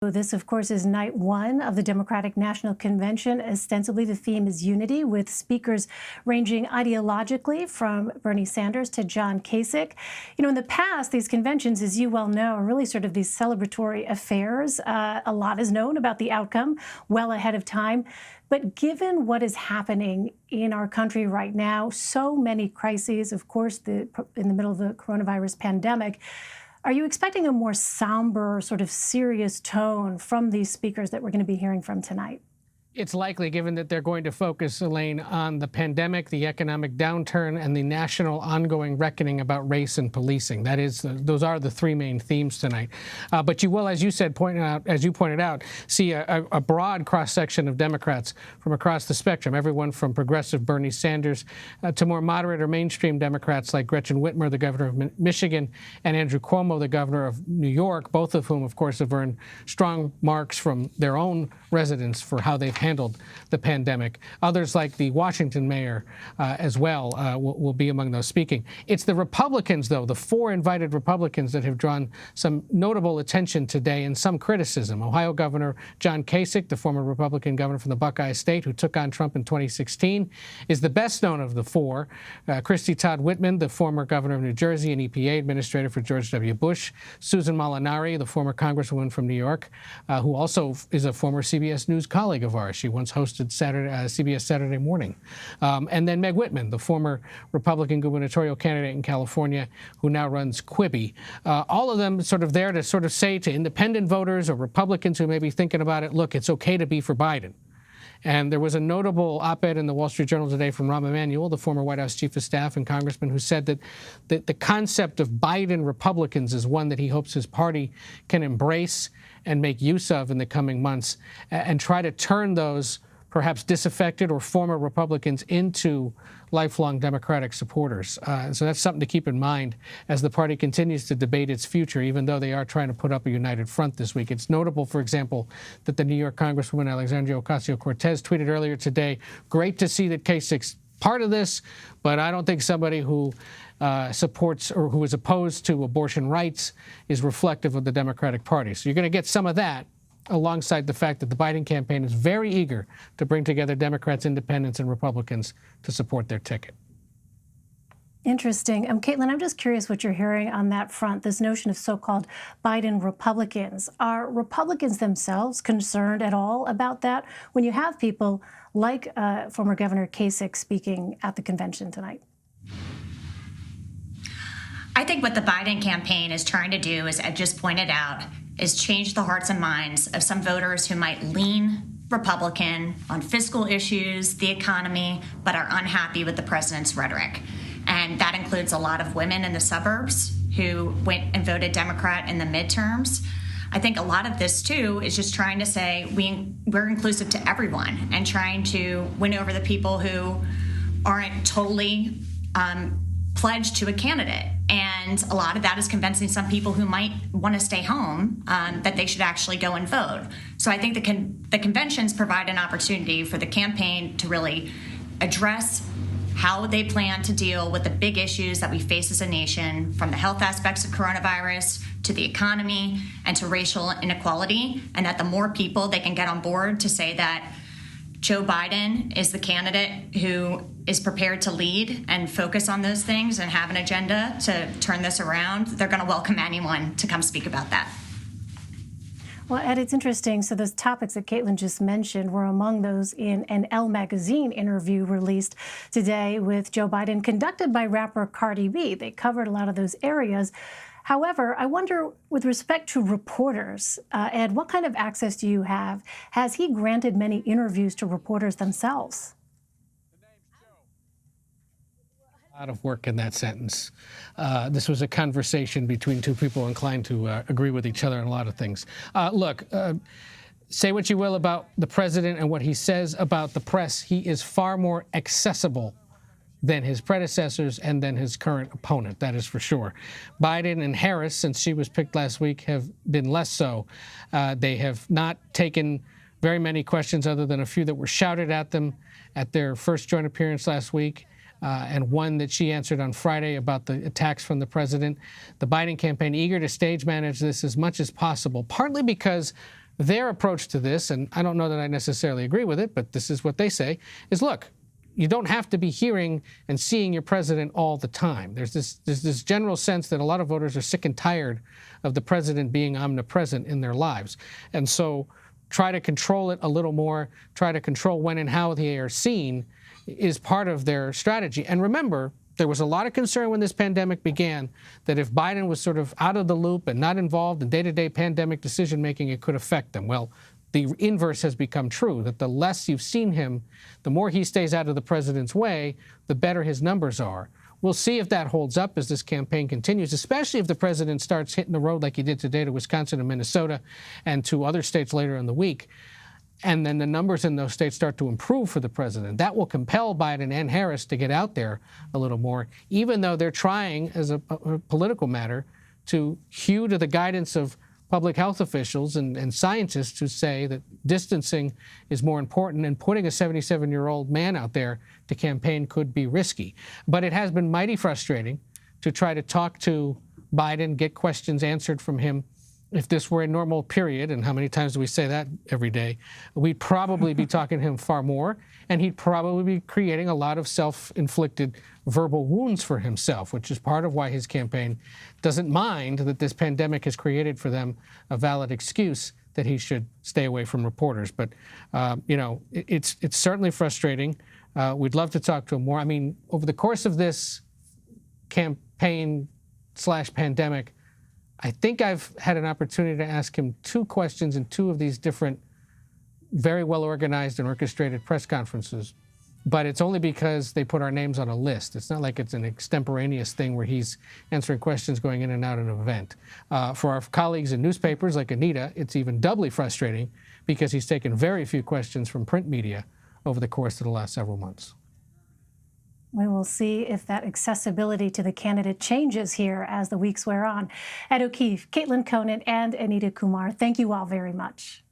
This, of course, is night one of the Democratic National Convention. Ostensibly, the theme is unity, with speakers ranging ideologically from Bernie Sanders to John Kasich. You know, in the past, these conventions, as you well know, are really sort of these celebratory affairs. A lot is known about the outcome well ahead of time. But given what is happening in our country right now, so many crises, of course, in the middle of the coronavirus pandemic, are you expecting a more somber, sort of serious tone from these speakers that we're going to be hearing from tonight? It's likely, given that they're going to focus, Elaine, on the pandemic, the economic downturn, and the national ongoing reckoning about race and policing. That is, those are the three main themes tonight. But you will, as you pointed out, see a broad cross-section of Democrats from across the spectrum, everyone from progressive Bernie Sanders to more moderate or mainstream Democrats like Gretchen Whitmer, the governor of Michigan, and Andrew Cuomo, the governor of New York, both of whom, of course, have earned strong marks from their own residents for how they've handled the pandemic. Others, like the Washington mayor as well, will be among those speaking. It's the Republicans, though, the four invited Republicans, that have drawn some notable attention today and some criticism. Ohio Governor John Kasich, the former Republican governor from the Buckeye State who took on Trump in 2016, is the best known of the four. Christy Todd Whitman, the former governor of New Jersey and EPA administrator for George W. Bush. Susan Molinari, the former congresswoman from New York, who also is a former CBS News colleague of ours. She once hosted CBS Saturday Morning. And then Meg Whitman, the former Republican gubernatorial candidate in California, who now runs Quibi. All of them sort of there to sort of say to independent voters or Republicans who may be thinking about it, look, it's okay to be for Biden. And there was a notable op-ed in the Wall Street Journal today from Rahm Emanuel, the former White House chief of staff and congressman, who said that the concept of Biden Republicans is one that he hopes his party can embrace and make use of in the coming months and try to turn those perhaps disaffected or former Republicans into lifelong Democratic supporters. So that's something to keep in mind as the party continues to debate its future, even though they are trying to put up a united front this week. It's notable, for example, that the New York Congresswoman Alexandria Ocasio-Cortez tweeted earlier today, great to see that Kasich's part of this, but I don't think somebody who supports or who is opposed to abortion rights is reflective of the Democratic Party. So you're going to get some of that, alongside the fact that the Biden campaign is very eager to bring together Democrats, independents, and Republicans to support their ticket. Interesting. Caitlin, I'm just curious what you're hearing on that front, this notion of so-called Biden Republicans. Are Republicans themselves concerned at all about that when you have people like former Governor Kasich speaking at the convention tonight? I think what the Biden campaign is trying to do, as Ed just pointed out, is change the hearts and minds of some voters who might lean Republican on fiscal issues, the economy, but are unhappy with the president's rhetoric. And that includes a lot of women in the suburbs who went and voted Democrat in the midterms. I think a lot of this, too, is just trying to say we're inclusive to everyone and trying to win over the people who aren't totally pledged to a candidate. And a lot of that is convincing some people who might want to stay home that they should actually go and vote. So I think the conventions provide an opportunity for the campaign to really address how they plan to deal with the big issues that we face as a nation, from the health aspects of coronavirus to the economy and to racial inequality, and that the more people they can get on board to say that Joe Biden is the candidate who is prepared to lead and focus on those things and have an agenda to turn this around, they're going to welcome anyone to come speak about that. Well, Ed, it's interesting. So those topics that Caitlin just mentioned were among those in an Elle magazine interview released today with Joe Biden, conducted by rapper Cardi B. They covered a lot of those areas. However, I wonder, with respect to reporters, Ed, what kind of access do you have? Has he granted many interviews to reporters themselves? A lot of work in that sentence. This was a conversation between two people inclined to agree with each other on a lot of things. Look, say what you will about the president and what he says about the press. He is far more accessible than his predecessors and than his current opponent, that is for sure. Biden and Harris, since she was picked last week, have been less so. They have not taken very many questions other than a few that were shouted at them at their first joint appearance last week, and one that she answered on Friday about the attacks from the president. The Biden campaign eager to stage manage this as much as possible, partly because their approach to this, and I don't know that I necessarily agree with it, but this is what they say, is look, you don't have to be hearing and seeing your president all the time. There's this general sense that a lot of voters are sick and tired of the president being omnipresent in their lives. And so try to control it a little more, try to control when and how they are seen is part of their strategy. And remember, there was a lot of concern when this pandemic began that if Biden was sort of out of the loop and not involved in day-to-day pandemic decision-making, it could affect them. Well, the inverse has become true, that the less you've seen him, the more he stays out of the president's way, the better his numbers are. We'll see if that holds up as this campaign continues, especially if the president starts hitting the road like he did today to Wisconsin and Minnesota and to other states later in the week. And then the numbers in those states start to improve for the president. That will compel Biden and Harris to get out there a little more, even though they're trying, as a political matter, to hew to the guidance of public health officials and scientists who say that distancing is more important, and putting a 77-year-old man out there to campaign could be risky. But it has been mighty frustrating to try to talk to Biden, get questions answered from him. If this were a normal period, and how many times do we say that every day, we'd probably be talking to him far more, and he'd probably be creating a lot of self-inflicted verbal wounds for himself, which is part of why his campaign doesn't mind that this pandemic has created for them a valid excuse that he should stay away from reporters. But, you know, it's certainly frustrating. We'd love to talk to him more. I mean, over the course of this campaign/pandemic, I think I've had an opportunity to ask him 2 questions in 2 of these different, very well organized and orchestrated press conferences. But it's only because they put our names on a list. It's not like it's an extemporaneous thing where he's answering questions going in and out of an event. For our colleagues in newspapers like Anita, it's even doubly frustrating because he's taken very few questions from print media over the course of the last several months. We will see if that accessibility to the candidate changes here as the weeks wear on. Ed O'Keefe, Caitlin Conant, and Anita Kumar, thank you all very much.